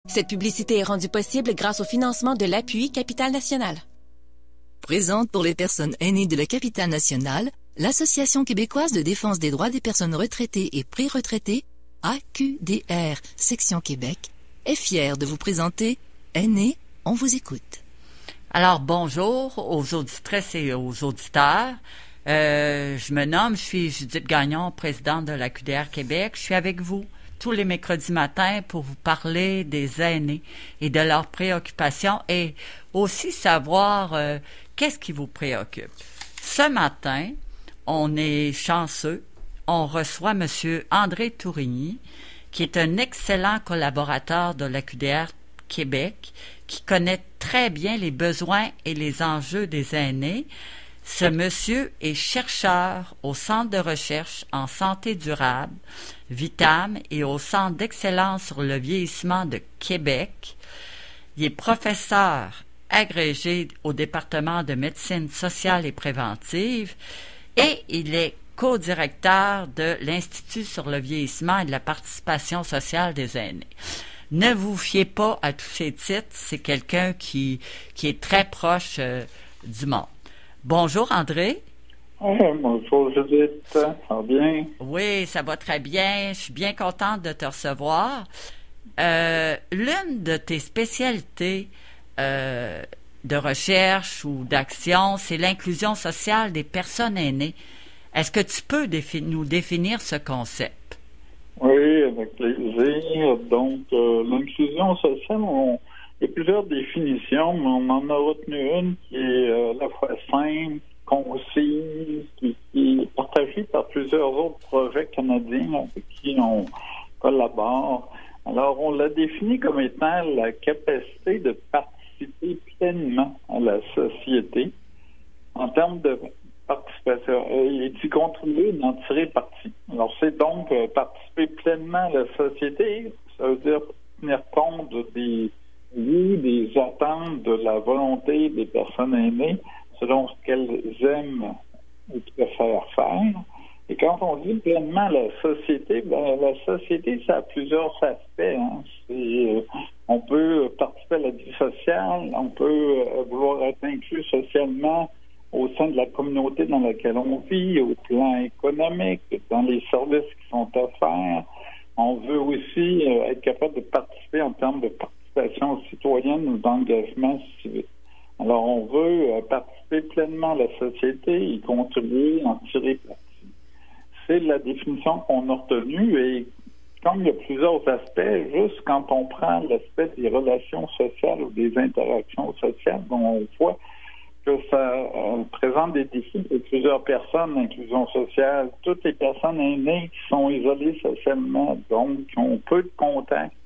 Cette publicité est rendue possible grâce au financement de l'Appui Capital National. Présente pour les personnes aînées de la Capitale nationale, l'Association québécoise de défense des droits des personnes retraitées et pré-retraitées, AQDR, section Québec, est fière de vous présenter Aînés, on vous écoute. Alors, bonjour aux auditrices et aux auditeurs. Je suis Judith Gagnon, présidente de l'AQDR Québec. Je suis avec vous tous les mercredis matins pour vous parler des aînés et de leurs préoccupations et aussi savoir qu'est-ce qui vous préoccupe. Ce matin, on est chanceux. On reçoit M. André Tourigny, qui est un excellent collaborateur de l'AQDR Québec, qui connaît très bien les besoins et les enjeux des aînés. Ce monsieur est chercheur au Centre de recherche en santé durable, VITAM, et au Centre d'excellence sur le vieillissement de Québec. Il est professeur agrégé au département de médecine sociale et préventive et il est co-directeur de l'Institut sur le vieillissement et de la participation sociale des aînés. Ne vous fiez pas à tous ces titres, c'est quelqu'un qui est très proche du monde. Bonjour André. Bonjour Judith, ça va bien? Oui, ça va très bien. Je suis bien contente de te recevoir. L'une de tes spécialités de recherche ou d'action, c'est l'inclusion sociale des personnes aînées. Est-ce que tu peux nous définir ce concept? Oui, avec plaisir. Donc, l'inclusion sociale, il y a plusieurs définitions, mais on en a retenu une qui est à la fois simple, concise, qui est partagée par plusieurs autres projets canadiens avec qui on collabore. Alors, on l'a défini comme étant la capacité de participer pleinement à la société en termes de participation et d'y contribuer, d'en tirer parti. Alors, c'est donc participer pleinement à la société, ça veut dire tenir compte des attentes, de la volonté des personnes aînées, selon ce qu'elles aiment ou préfèrent faire. Et quand on dit pleinement la société, la société, ça a plusieurs aspects. On peut participer à la vie sociale, on peut vouloir être inclus socialement au sein de la communauté dans laquelle on vit, au plan économique, dans les services qui sont offerts. On veut aussi être capable de participer en termes de participation citoyenne ou d'engagement civique. Alors, on veut participer pleinement à la société, y contribuer, en tirer parti. C'est la définition qu'on a retenue et comme il y a plusieurs aspects, juste quand on prend l'aspect des relations sociales ou des interactions sociales, on voit que ça présente des défis pour plusieurs personnes, l'inclusion sociale, toutes les personnes aînées qui sont isolées socialement, donc qui ont peu de contacts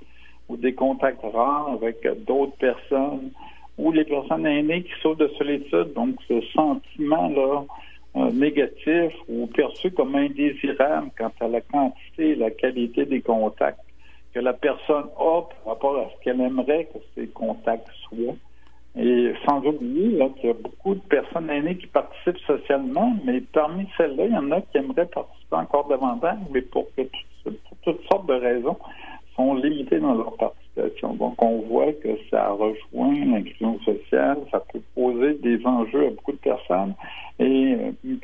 ou des contacts rares avec d'autres personnes, ou les personnes aînées qui souffrent de solitude, donc ce sentiment-là négatif ou perçu comme indésirable quant à la quantité et la qualité des contacts que la personne a par rapport à ce qu'elle aimerait que ces contacts soient. Et sans oublier qu'il y a beaucoup de personnes aînées qui participent socialement, mais parmi celles-là, il y en a qui aimeraient participer encore davantage, mais pour toutes sortes de raisons, sont limitées dans leur participation. Donc, on voit que ça rejoint l'inclusion sociale, ça peut poser des enjeux à beaucoup de personnes, et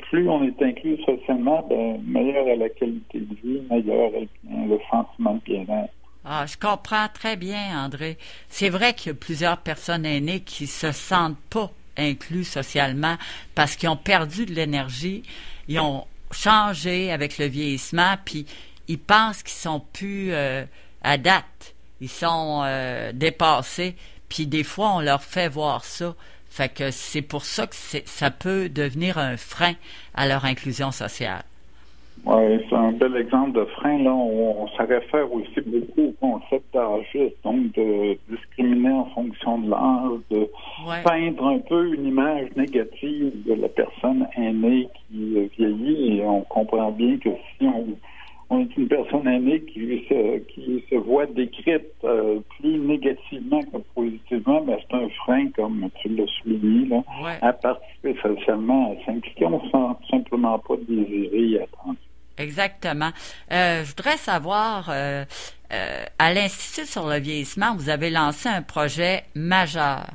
plus on est inclus socialement, meilleure est la qualité de vie, meilleur est le sentiment de bien-être. Ah, je comprends très bien, André. C'est vrai qu'il y a plusieurs personnes aînées qui se sentent pas inclus socialement parce qu'ils ont perdu de l'énergie, ils ont changé avec le vieillissement, puis ils pensent qu'ils sont plus à date, ils sont dépassés, puis des fois on leur fait voir ça. Fait que c'est pour ça que ça peut devenir un frein à leur inclusion sociale. Oui, c'est un bel exemple de frein. Là, on se réfère aussi beaucoup au concept d'âgisme, donc de discriminer en fonction de l'âge, de peindre un peu une image négative de la personne aînée qui vieillit. Et on comprend bien que si on est une personne aînée qui se voit décrite plus négativement que positivement, mais c'est un frein, comme tu l'as souligné, là, à participer socialement, à s'impliquer. On ne sent tout simplement pas désiré et attendu. Exactement. Je voudrais savoir, à l'Institut sur le vieillissement, vous avez lancé un projet majeur,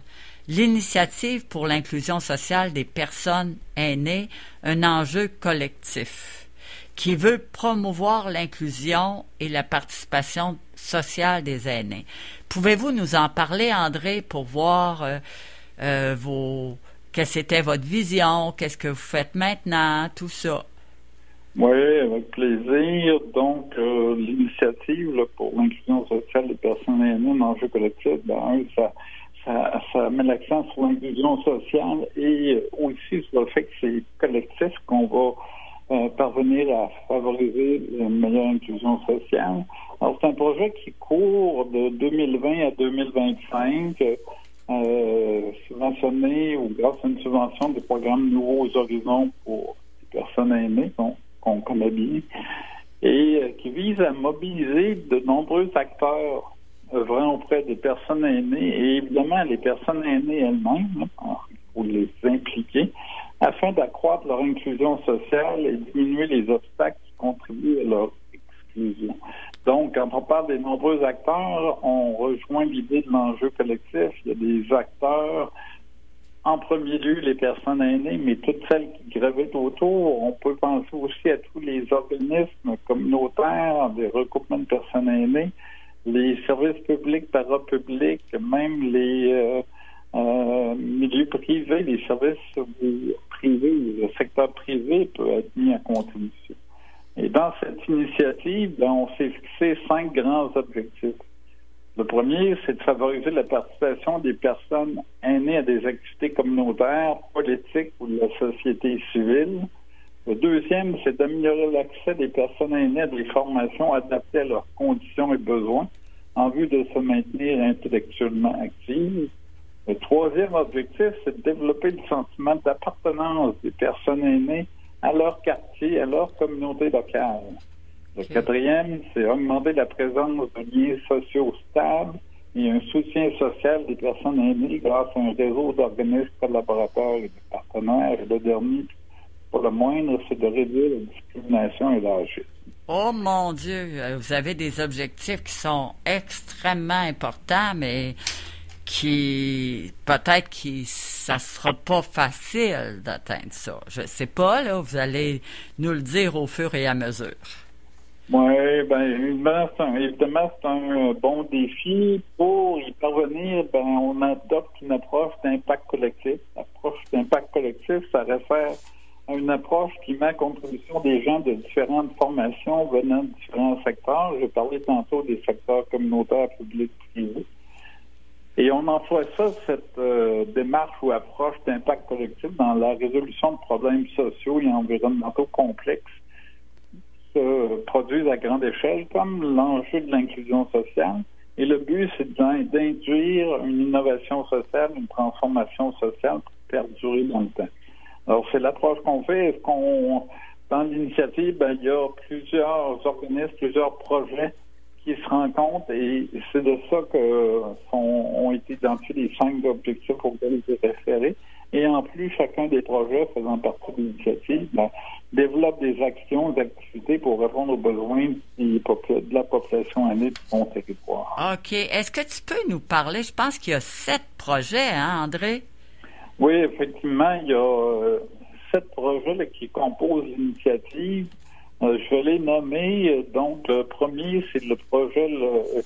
l'Initiative pour l'inclusion sociale des personnes aînées, un enjeu collectif, qui veut promouvoir l'inclusion et la participation sociale des aînés. Pouvez-vous nous en parler, André, pour voir quelle était votre vision, qu'est-ce que vous faites maintenant, tout ça? Oui, avec plaisir. Donc, l'initiative là, pour l'inclusion sociale des personnes aînées, un enjeu collectif, ça met l'accent sur l'inclusion sociale et aussi sur le fait que c'est collectif qu'on va parvenir à favoriser une meilleure inclusion sociale. Alors, c'est un projet qui court de 2020 à 2025, subventionné ou grâce à une subvention du programme Nouveaux Horizons pour les personnes aînées qu'on connaît bien, et qui vise à mobiliser de nombreux acteurs œuvrant auprès des personnes aînées et évidemment les personnes aînées elles-mêmes, pour les impliquer, afin d'accroître leur inclusion sociale et diminuer les obstacles qui contribuent à leur exclusion. Donc, quand on parle des nombreux acteurs, on rejoint l'idée de l'enjeu collectif. Il y a des acteurs, en premier lieu les personnes aînées, mais toutes celles qui gravitent autour. On peut penser aussi à tous les organismes communautaires, des regroupements de personnes aînées, les services publics, parapublics, même les milieux privés, les services privés, le secteur privé peut être mis à contribution. Et dans cette initiative, on s'est fixé 5 grands objectifs. Le premier, c'est de favoriser la participation des personnes aînées à des activités communautaires, politiques ou de la société civile. Le deuxième, c'est d'améliorer l'accès des personnes aînées à des formations adaptées à leurs conditions et besoins en vue de se maintenir intellectuellement actives. Le troisième objectif, c'est de développer le sentiment d'appartenance des personnes aînées à leur quartier, à leur communauté locale. Le quatrième, c'est augmenter la présence de liens sociaux stables et un soutien social des personnes aînées grâce à un réseau d'organismes collaborateurs et de partenaires. Et le dernier, pas le moindre, c'est de réduire la discrimination et l'âgisme. Oh mon Dieu, vous avez des objectifs qui sont extrêmement importants, mais qui peut-être que ça sera pas facile d'atteindre ça. Je sais pas, là, vous allez nous le dire au fur et à mesure. Oui, évidemment, c'est un bon défi. Pour y parvenir, on adopte une approche d'impact collectif. L'approche d'impact collectif, ça réfère à une approche qui met à contribution des gens de différentes formations venant de différents secteurs. J'ai parlé tantôt des secteurs communautaires, publics, privés. Et on emploie cette démarche ou approche d'impact collectif dans la résolution de problèmes sociaux et environnementaux complexes qui se produisent à grande échelle, comme l'enjeu de l'inclusion sociale. Et le but, c'est d'induire une innovation sociale, une transformation sociale pour perdurer dans le temps. Alors, c'est l'approche qu'on fait. Dans l'initiative, il y a plusieurs organismes, plusieurs projets qui se rencontrent et c'est de ça ont été identifiés les 5 objectifs auxquels ils étaient référés. Et en plus, chacun des projets faisant partie de l'initiative développe des actions, des activités pour répondre aux besoins de la population aînée de son territoire. OK. Est-ce que tu peux nous parler? Je pense qu'il y a 7 projets, hein, André? Oui, effectivement, il y a 7 projets là, qui composent l'initiative. Je vais les nommer. Donc, le premier, c'est le projet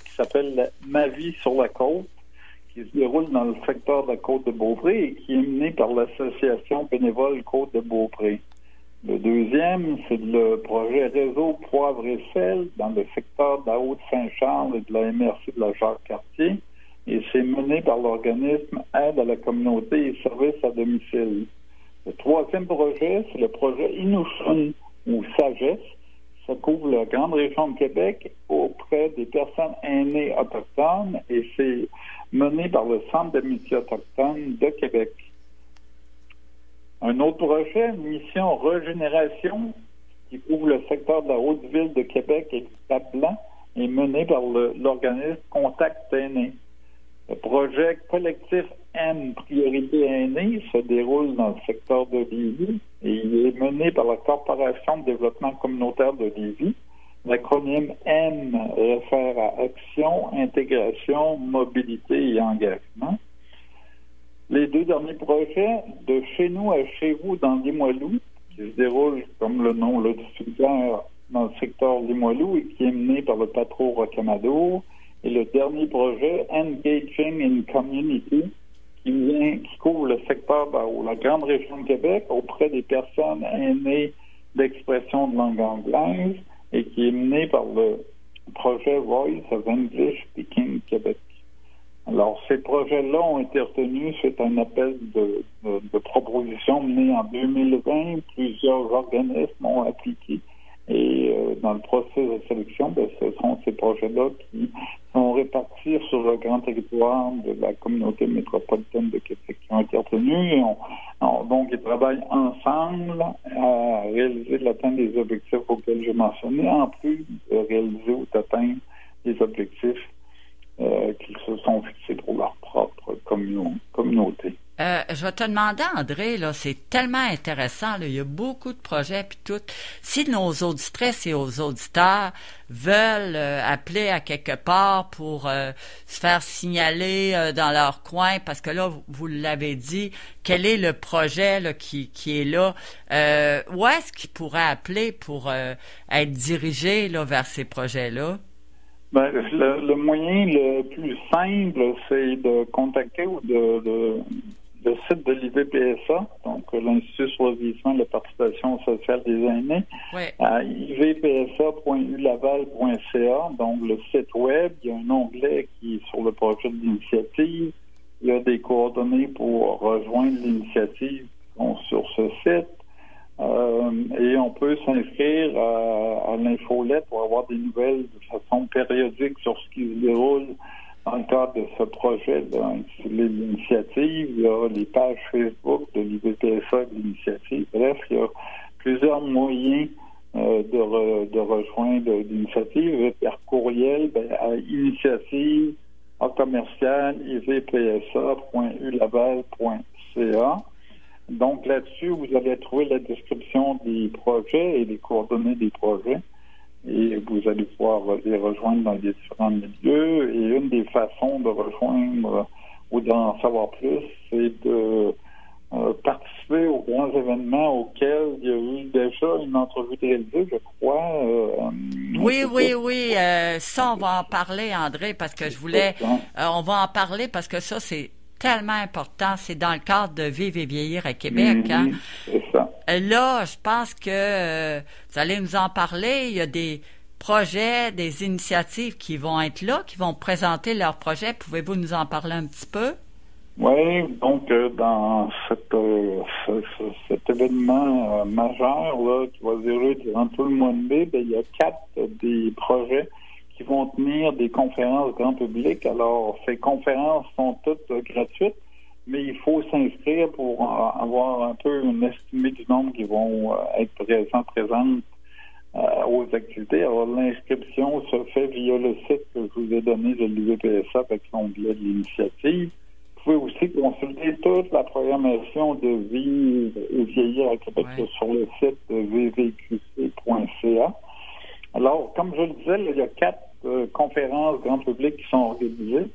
qui s'appelle Ma vie sur la côte, qui se déroule dans le secteur de la Côte de Beaupré et qui est mené par l'association bénévole Côte de Beaupré. Le deuxième, c'est le projet Réseau Poivre et Sel dans le secteur de la Haute-Saint-Charles et de la MRC de la Jacques-Cartier. Et c'est mené par l'organisme Aide à la communauté et services à domicile. Le troisième projet, c'est le projet Inushin ou Sagesse. Ça couvre la grande région de Québec auprès des personnes aînées autochtones et c'est mené par le Centre d'amitié autochtone de Québec. Un autre projet, Mission Régénération, qui couvre le secteur de la Haute-Ville de Québec et du Cap-Blanc, est mené par l'organisme Contact Aîné. Le projet collectif M Priorité Aînés se déroule dans le secteur de Lévis et il est mené par la Corporation de développement communautaire de Lévis. L'acronyme M réfère à Action, Intégration, Mobilité et Engagement. Les 2 derniers projets, de Chez nous à Chez vous dans Limoilou, qui se déroulent, comme le nom le suggère, dans le secteur Limoilou et qui est mené par le Patro Rocamadour. Et le dernier projet, Engaging in Community, qui couvre le secteur ou la grande région de Québec auprès des personnes aînées d'expression de langue anglaise et qui est mené par le projet Voice of English Speaking Québec. Alors, ces projets-là ont été retenus suite à un appel de propositions mené en 2020. Plusieurs organismes ont appliqué. Et dans le processus de sélection, ce sont ces projets-là qui sont répartis sur le grand territoire de la communauté métropolitaine de Québec qui ont été retenus. Donc, ils travaillent ensemble à réaliser l'atteinte des objectifs auxquels j'ai mentionné, en plus de réaliser ou d'atteindre les objectifs qu'ils se sont fixés pour leur propre communauté. Je vais te demander, André, là, c'est tellement intéressant, là, il y a beaucoup de projets puis tout. Si nos auditrices et aux auditeurs veulent appeler à quelque part pour se faire signaler dans leur coin, parce que là, vous l'avez dit, quel est le projet là, qui est là, où est-ce qu'ils pourraient appeler pour être dirigés là, vers ces projets-là? Ben, le moyen le plus simple, c'est de contacter ou le site de l'IVPSA, donc l'Institut sur le vieillissement et la participation sociale des aînés, à ivpsa.ulaval.ca, donc le site web. Il y a un onglet qui est sur le projet de l'initiative. Il y a des coordonnées pour rejoindre l'initiative qui sont sur ce site. Et on peut s'inscrire à l'infolette pour avoir des nouvelles de façon périodique sur ce qui se déroule dans le cadre de ce projet intitulé l'initiative. Il y a les pages Facebook de l'IVPSA de l'initiative. Bref, il y a plusieurs moyens de rejoindre l'initiative par courriel à initiative ivpsa.ulaval.ca. Donc là-dessus, vous allez trouver la description des projets et les coordonnées des projets. Et vous allez pouvoir les rejoindre dans les différents milieux. Et une des façons de rejoindre ou d'en savoir plus, c'est de participer aux grands événements auxquels il y a eu déjà une entrevue réalisée, je crois. Oui. Ça, on va en parler, André, parce que je voulais... on va en parler parce que ça, c'est tellement important. C'est dans le cadre de Vivre et vieillir à Québec. Hein? C'est ça. Là, je pense que vous allez nous en parler. Il y a des projets, des initiatives qui vont être là, qui vont présenter leurs projets. Pouvez-vous nous en parler un petit peu? Oui, donc dans cet événement majeur là, qui va se dérouler durant tout le mois de mai, il y a 4 des projets qui vont tenir des conférences grand public. Alors, ces conférences sont toutes gratuites, mais il faut s'inscrire pour avoir un peu une estimée du nombre qui vont être présentes aux activités. Alors, l'inscription se fait via le site que je vous ai donné de l'IVPSA avec l'onglet de l'initiative. Vous pouvez aussi consulter toute la programmation de Vivre et vieillir à Québec sur le site de vvqc.ca. Alors, comme je le disais, là, il y a 4 conférences grand public qui sont organisées.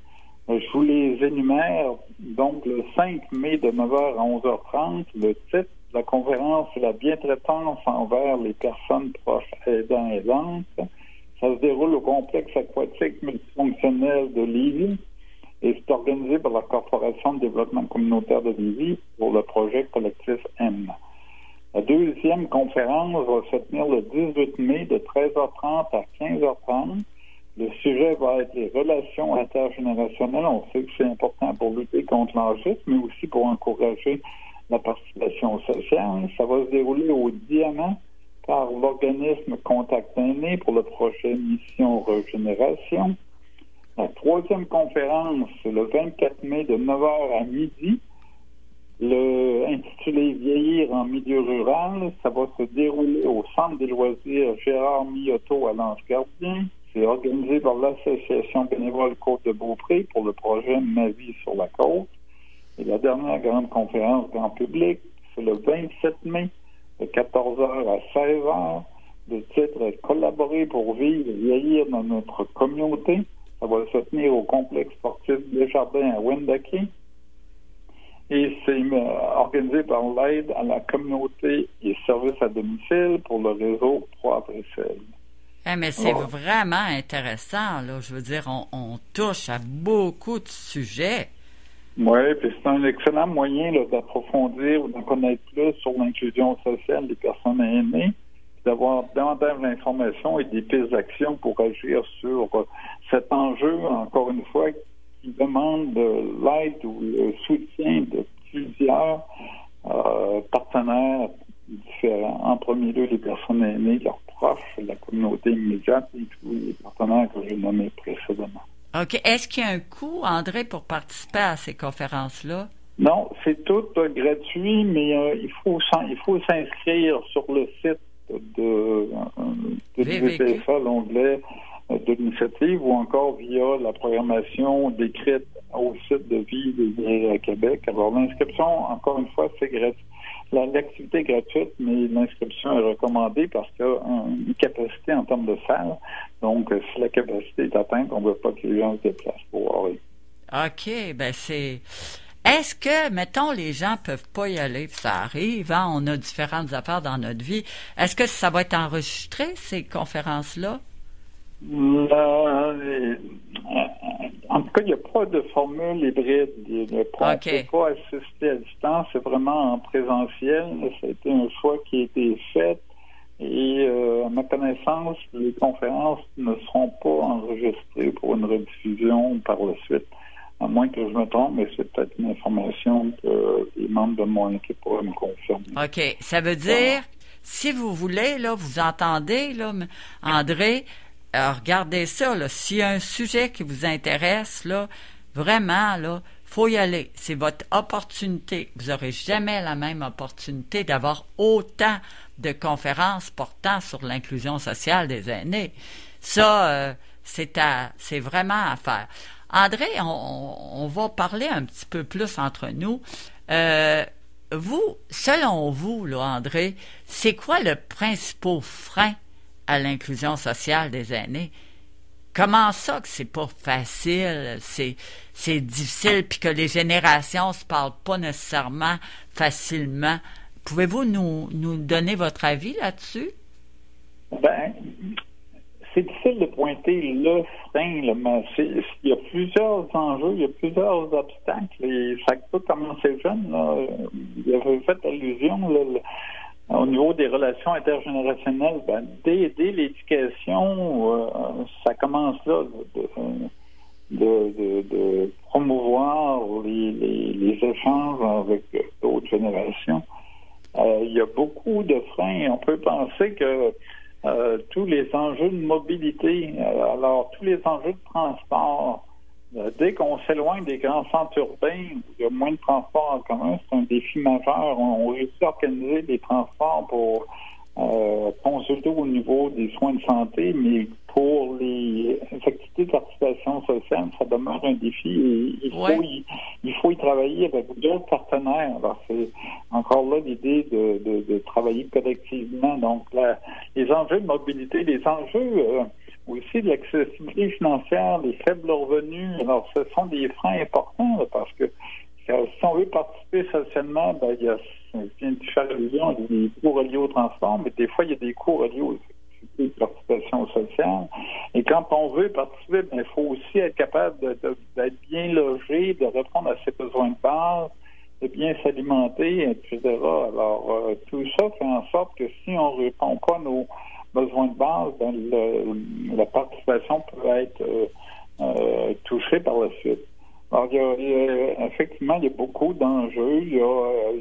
Je vous les énumère. Donc, le 5 mai de 9h à 11h30, le titre de la conférence, c'est la bientraitance envers les personnes proches aidants et aidantes. Ça se déroule au complexe aquatique multifonctionnel de Lévis et c'est organisé par la Corporation de développement communautaire de Lévis pour le projet collectif M. La deuxième conférence va se tenir le 18 mai de 13h30 à 15h30. Le sujet va être les relations intergénérationnelles. On sait que c'est important pour lutter contre l'âgisme, mais aussi pour encourager la participation sociale. Ça va se dérouler au Diamant par l'organisme Contact Aîné pour le projet Mission Régénération. La troisième conférence, c'est le 24 mai de 9h à midi. Intitulé Vieillir en milieu rural, ça va se dérouler au Centre des loisirs Gérard Mioto à l'Ange-Gardien. C'est organisé par l'Association bénévole Côte-de-Beaupré pour le projet Ma vie sur la côte. Et la dernière grande conférence grand public, c'est le 27 mai, de 14h à 16h. Le titre est « Collaborer pour vivre et vieillir dans notre communauté ». Ça va se tenir au complexe sportif Desjardins à Wendake. Et c'est organisé par l'aide à la communauté et services à domicile pour le réseau Pro-Bruxelles. Mais c'est vraiment intéressant, là. Je veux dire, on touche à beaucoup de sujets. Oui, puis c'est un excellent moyen là, d'approfondir ou d'en connaître plus sur l'inclusion sociale des personnes aînées, d'avoir davantage d'informations et des pistes d'action pour agir sur cet enjeu, encore une fois, qui demande de l'aide ou le soutien de plusieurs partenaires différents. En premier lieu, les personnes aînées, leurs proches, la communauté immédiate et tous les partenaires que j'ai nommés précédemment. OK. Est-ce qu'il y a un coût, André, pour participer à ces conférences-là? Non, c'est tout gratuit, mais il faut s'inscrire sur le site de VPFA, l'onglet de l'initiative, ou encore via la programmation décrite au site de Vie des à Québec. Alors, l'inscription, encore une fois, c'est gratuit. L'activité est gratuite, mais l'inscription est recommandée parce qu'il y a une capacité en termes de salle. Donc, si la capacité est atteinte, on ne veut pas que les gens se déplacent pour voir. OK, ben c'est... Est-ce que, mettons, les gens peuvent pas y aller, puis ça arrive, hein, on a différentes affaires dans notre vie. Est-ce que ça va être enregistré, ces conférences-là? En tout cas, il n'y a pas de formule hybride. On ne peut pas assister à distance, c'est vraiment en présentiel. Ça a été un choix qui a été fait. Et à ma connaissance, les conférences ne seront pas enregistrées pour une rediffusion par la suite. À moins que je me trompe, mais c'est peut-être une information que les membres de mon équipe pourraient me confirmer. OK. Ça veut dire, si vous voulez, là, vous entendez, là, André, regardez ça, là. S'il y a un sujet qui vous intéresse, là, vraiment, là, faut y aller. C'est votre opportunité. Vous n'aurez jamais la même opportunité d'avoir autant de conférences portant sur l'inclusion sociale des aînés. Ça, c'est vraiment à faire. André, on va parler un petit peu plus entre nous. Vous, selon vous, là, André, c'est quoi le principal frein à l'inclusion sociale des aînés? Comment ça que c'est pas facile, c'est difficile, puis que les générations se parlent pas nécessairement facilement? Pouvez-vous nous donner votre avis là-dessus? Ben, c'est difficile de pointer le frein, là, mais il y a plusieurs enjeux, il y a plusieurs obstacles, et ça peut commencer jeune. Là. Il avait fait allusion là, au niveau des relations intergénérationnelles. Ben, dès l'éducation, ça commence là de promouvoir les échanges avec d'autres générations. Il y a beaucoup de freins. On peut penser que tous les enjeux de mobilité, alors tous les enjeux de transport, dès qu'on s'éloigne des grands centres urbains, où il y a moins de transports en commun, c'est un défi majeur. On réussit à organiser des transports pour consulter au niveau des soins de santé, mais pour les activités de participation sociale, ça demeure un défi et il faut y travailler avec d'autres partenaires. Alors, c'est encore là l'idée de travailler collectivement. Donc, les enjeux de mobilité, les enjeux aussi de l'accessibilité financière, les faibles revenus, alors ce sont des freins importants là, parce que si on veut participer socialement, ben, il y a une allusion, des coûts reliés au transport, mais des fois, il y a des coûts reliés aux activités de participation sociale. Et quand on veut participer, ben, il faut aussi être capable d'être bien logé, de répondre à ses besoins de base, de bien s'alimenter, etc. Alors, tout ça fait en sorte que si on ne répond pas à nos besoins de base, ben, la participation peut être touchée par la suite. Alors, effectivement, il y a beaucoup d'enjeux.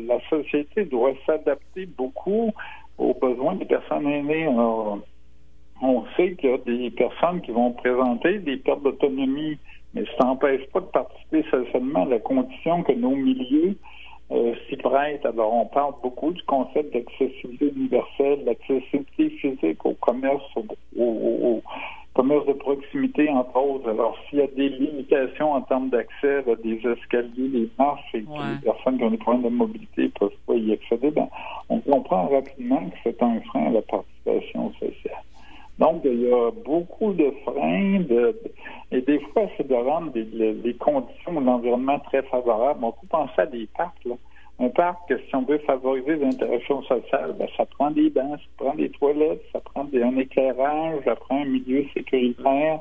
La société doit s'adapter beaucoup aux besoins des personnes aînées. Alors, on sait qu'il y a des personnes qui vont présenter des pertes d'autonomie, mais ça n'empêche pas de participer socialement à la condition que nos milieux s'y prêtent. Alors, on parle beaucoup du concept d'accessibilité universelle, l'accessibilité physique au commerce, aux commerce de proximité, entre autres. Alors, s'il y a des limitations en termes d'accès, là, des escaliers, des marches, et que les personnes qui ont des problèmes de mobilité ne peuvent pas y accéder, on comprend rapidement que c'est un frein à la participation sociale. Donc, il y a beaucoup de freins, et des fois, c'est de rendre les conditions de l'environnement très favorables. On peut penser à des parcs, là. Un parc, si on veut favoriser l'interaction sociale, ça prend des bancs, ça prend des toilettes, ça prend un éclairage, ça prend un milieu sécuritaire.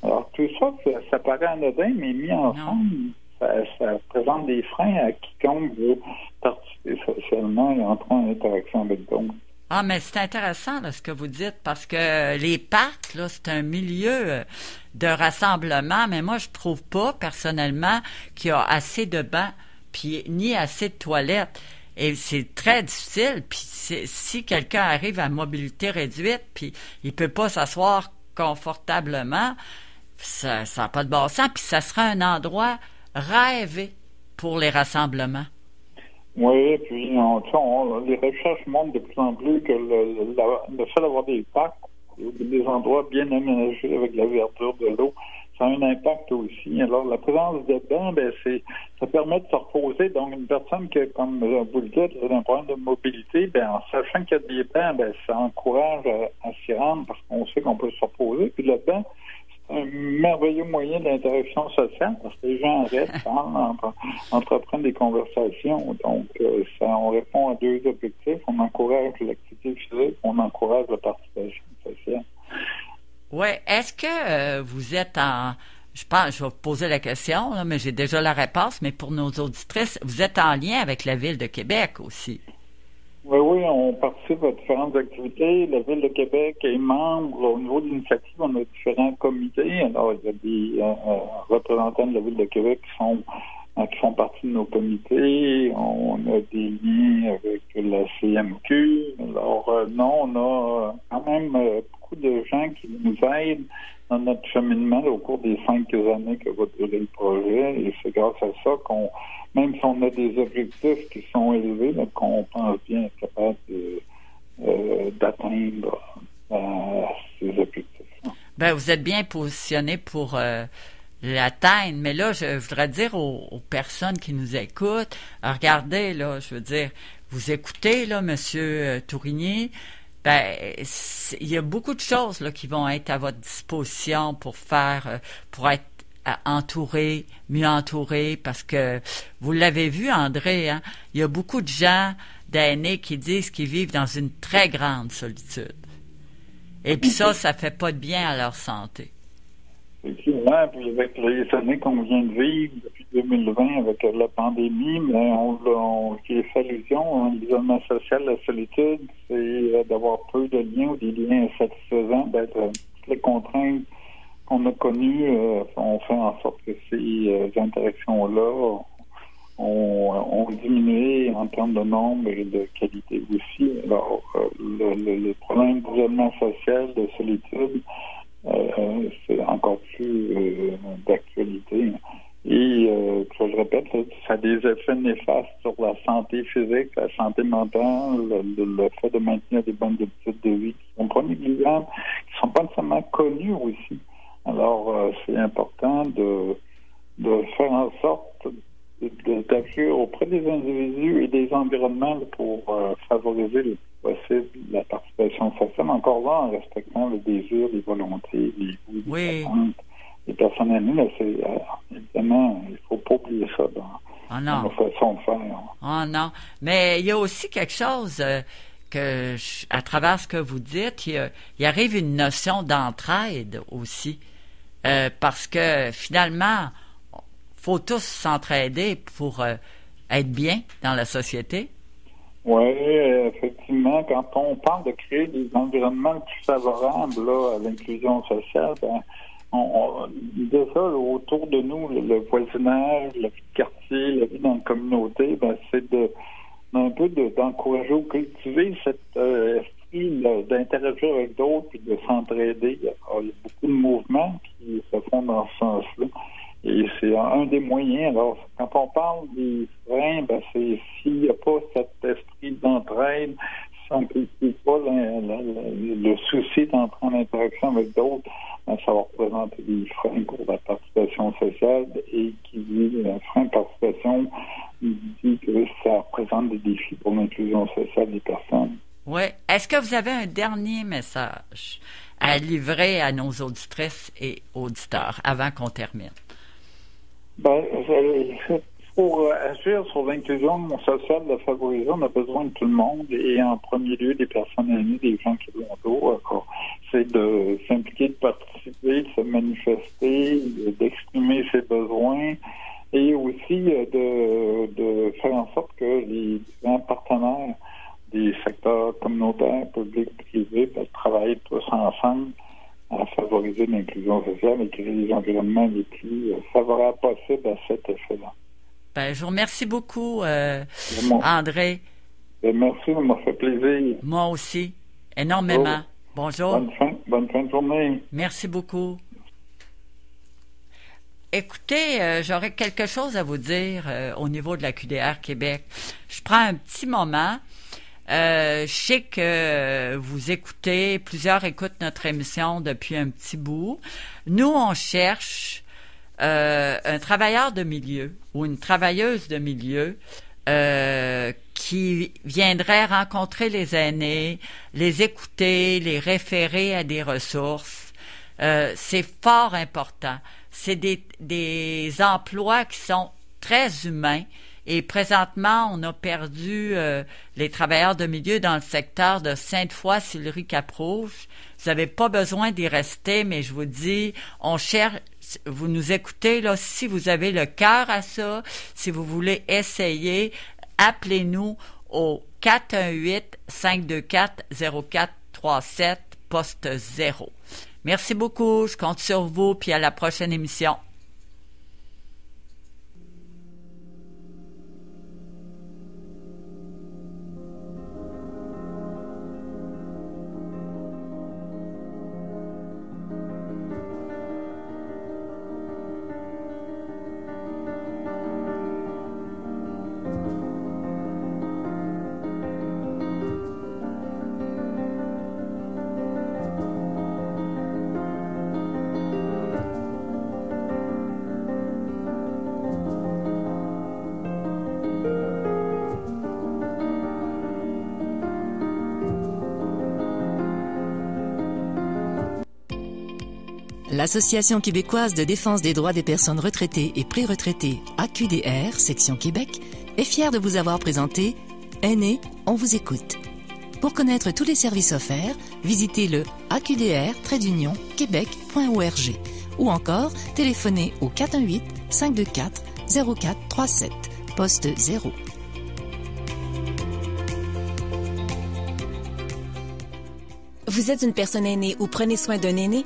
Alors, tout ça, ça paraît anodin, mais mis ensemble, ça présente des freins à quiconque veut participer socialement et entrer en interaction avec d'autres. Ah, mais c'est intéressant là, ce que vous dites, parce que les parcs, là, c'est un milieu de rassemblement, mais moi, je trouve pas, personnellement, qu'il y a assez de bancs, puis ni assez de toilettes. Et c'est très difficile, puis si quelqu'un arrive à mobilité réduite, puis il peut pas s'asseoir confortablement, ça n'a pas de bon sens, puis ça sera un endroit rêvé pour les rassemblements. Oui, puis les recherches montrent de plus en plus que le fait d'avoir des parcs, des endroits bien aménagés avec la verdure de l'eau, ça a un impact aussi. Alors, la présence de bancs, ça permet de se reposer. Donc, une personne qui, comme vous le dites, a un problème de mobilité, en sachant qu'il y a des bancs, ça encourage à s'y rendre parce qu'on sait qu'on peut se reposer. Puis le banc, c'est un merveilleux moyen d'interaction sociale parce que les gens restent, parlent, entreprennent des conversations. Donc, on répond à deux objectifs. On encourage l'activité physique, on encourage la participation sociale. Oui. Est-ce que vous êtes je vais vous poser la question, là, mais j'ai déjà la réponse, mais pour nos auditrices, vous êtes en lien avec la Ville de Québec aussi? Oui, on participe à différentes activités. La Ville de Québec est membre. Au niveau de l'initiative, on a différents comités. Alors, il y a des représentants de la Ville de Québec qui font partie de nos comités. On a des liens avec la CMQ. Alors, on a quand même beaucoup de gens qui nous aident dans notre cheminement au cours des 5 années que va durer le projet. Et c'est grâce à ça même si on a des objectifs qui sont élevés, qu'on pense bien être capable d'atteindre ces objectifs. Vous êtes bien positionné pour l'atteindre, mais là, je voudrais dire aux personnes qui nous écoutent, regardez, là, je veux dire, vous écoutez, là, Monsieur Tourigny, il y a beaucoup de choses là qui vont être à votre disposition pour être mieux entouré, parce que vous l'avez vu, André, hein, il y a beaucoup de gens d'aînés qui disent qu'ils vivent dans une très grande solitude. Et puis ça fait pas de bien à leur santé. Effectivement, puis avec les années qu'on vient de vivre depuis 2020 avec la pandémie, mais qui fait allusion, l'isolement social, la solitude, c'est d'avoir peu de liens ou des liens insatisfaisants, toutes les contraintes qu'on a connues, on fait en sorte que ces interactions-là ont diminué en termes de nombre et de qualité aussi. Alors, le problème d'isolement social, de solitude, c'est encore plus d'actualité. Et, je répète, ça a des effets néfastes sur la santé physique, la santé mentale, le fait de maintenir des bonnes habitudes de vie qui sont pas négligeables, qui sont pas nécessairement connues aussi. Alors, c'est important de faire en sorte d'agir auprès des individus et des environnements pour favoriser le plus possible la participation sociale, encore là, en respectant le désir, les volontés, les goûts, les attentes des personnes aînées. Mais évidemment, il ne faut pas oublier ça dans nos façons de faire. Oh non. Mais il y a aussi quelque chose à travers ce que vous dites, il arrive une notion d'entraide aussi. Parce que finalement, faut tous s'entraider pour être bien dans la société. Oui, effectivement, quand on parle de créer des environnements plus favorables à l'inclusion sociale, déjà autour de nous, le voisinage, la vie de quartier, la vie dans la communauté, c'est d'encourager ou cultiver cet esprit d'interagir avec d'autres et de s'entraider. Il y a beaucoup de mouvements qui se font dans ce sens-là. Et c'est un des moyens. Alors, quand on parle des freins, c'est s'il n'y a pas cet esprit d'entraide, si s'amplifie pas le souci d'entrer en interaction avec d'autres, ça va représenter des freins pour la participation sociale, et qui dit frein de participation, il dit que ça représente des défis pour l'inclusion sociale des personnes. Oui. Est-ce que vous avez un dernier message à livrer à nos auditrices et auditeurs avant qu'on termine? Pour agir sur l'inclusion sociale de favoriser, on a besoin de tout le monde, et en premier lieu des personnes aînées, des gens qui vont autour. C'est de s'impliquer, de participer, de se manifester, d'exprimer ses besoins, et aussi de faire en sorte que les différents partenaires des secteurs communautaires, publics, privés, travaillent tous ensemble à favoriser l'inclusion sociale et créer les environnements les plus favorables possibles à cet effet-là. Je vous remercie beaucoup, André. Merci, ça m'a fait plaisir. Moi aussi, énormément. Bonjour. Bonne fin de journée. Merci beaucoup. Écoutez, j'aurais quelque chose à vous dire au niveau de la QDR Québec. Je prends un petit moment. Je sais que vous écoutez, plusieurs écoutent notre émission depuis un petit bout. Nous, on cherche un travailleur de milieu ou une travailleuse de milieu qui viendrait rencontrer les aînés, les écouter, les référer à des ressources. C'est fort important. C'est des emplois qui sont très humains. Et présentement, on a perdu les travailleurs de milieu dans le secteur de Sainte-Foy, Sillery-Cap-Rouge. Vous n'avez pas besoin d'y rester, mais je vous dis, on cherche, vous nous écoutez, là, si vous avez le cœur à ça, si vous voulez essayer, appelez-nous au 418-524-0437, poste 0. Merci beaucoup, je compte sur vous, puis à la prochaine émission. L'Association québécoise de défense des droits des personnes retraitées et pré-retraitées, AQDR, section Québec, est fière de vous avoir présenté Aînés, on vous écoute. Pour connaître tous les services offerts, visitez le aqdr-québec.org ou encore téléphonez au 418-524-0437, poste 0. Vous êtes une personne aînée ou prenez soin d'un aîné?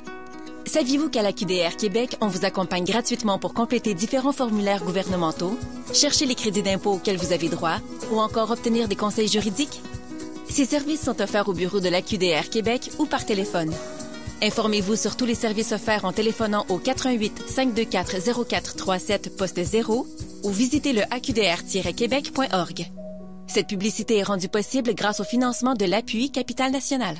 Saviez-vous qu'à la QDR Québec, on vous accompagne gratuitement pour compléter différents formulaires gouvernementaux, chercher les crédits d'impôt auxquels vous avez droit ou encore obtenir des conseils juridiques? Ces services sont offerts au bureau de la QDR Québec ou par téléphone. Informez-vous sur tous les services offerts en téléphonant au 418-524-0437, poste 0 ou visitez le aqdr-québec.org. Cette publicité est rendue possible grâce au financement de l'appui Capital National.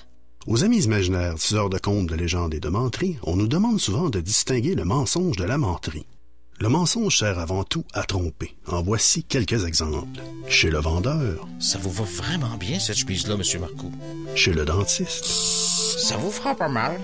Aux amis imaginaires, tiseurs de contes, de légendes et de menteries, on nous demande souvent de distinguer le mensonge de la menterie. Le mensonge sert avant tout à tromper. En voici quelques exemples. Chez le vendeur. Ça vous va vraiment bien, cette chemise-là, Monsieur Marcoux. Chez le dentiste. Ça vous fera pas mal.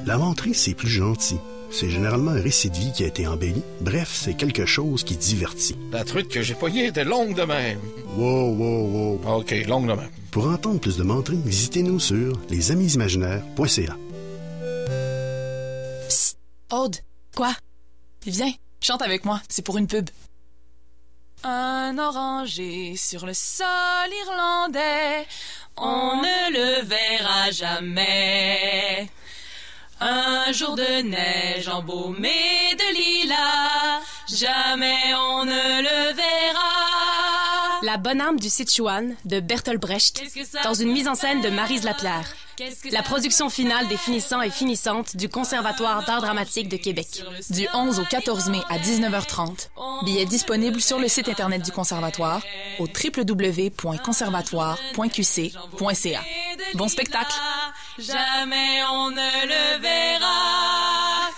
La menterie, c'est plus gentil. C'est généralement un récit de vie qui a été embelli. Bref, c'est quelque chose qui divertit. La truite que j'ai poignée était longue de même. Wow. OK, longue de même. Pour entendre plus de menteries, visitez-nous sur lesamisimaginaires.ca. Psst, Aude, quoi? Viens, chante avec moi, c'est pour une pub. Un oranger sur le sol irlandais, on ne le verra jamais. Un jour de neige embaumé de lilas, jamais on ne le verra. La bonne âme du Sichuan de Bertolt Brecht dans une mise en scène de Maryse Lapierre. La production finale des finissants et finissantes du Conservatoire d'art dramatique de Québec. Du 11 au 14 mai à 19h30. Billets disponibles sur le site Internet du Conservatoire au www.conservatoire.qc.ca. Bon spectacle! Jamais on ne le verra.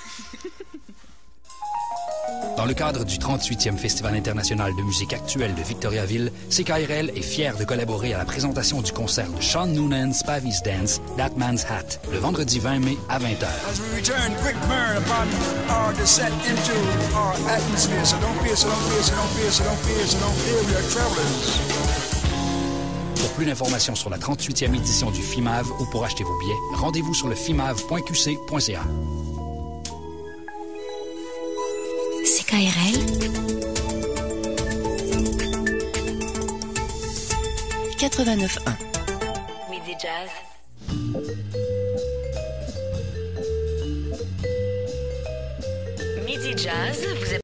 Dans le cadre du 38e Festival international de musique actuelle de Victoriaville, CKRL est fier de collaborer à la présentation du concert de Sean Noonan's Spavi's Dance, That Man's Hat, le vendredi 20 mai à 20h. As we return, quick burn upon our descent into our atmosphere. So don't fear, so don't fear, so don't fear, so don't fear, so don't fear, we are travelers. Pour plus d'informations sur la 38e édition du FIMAV ou pour acheter vos billets, rendez-vous sur le fimav.qc.ca. CKRL 89.1 Midi Jazz. Midi Jazz vous est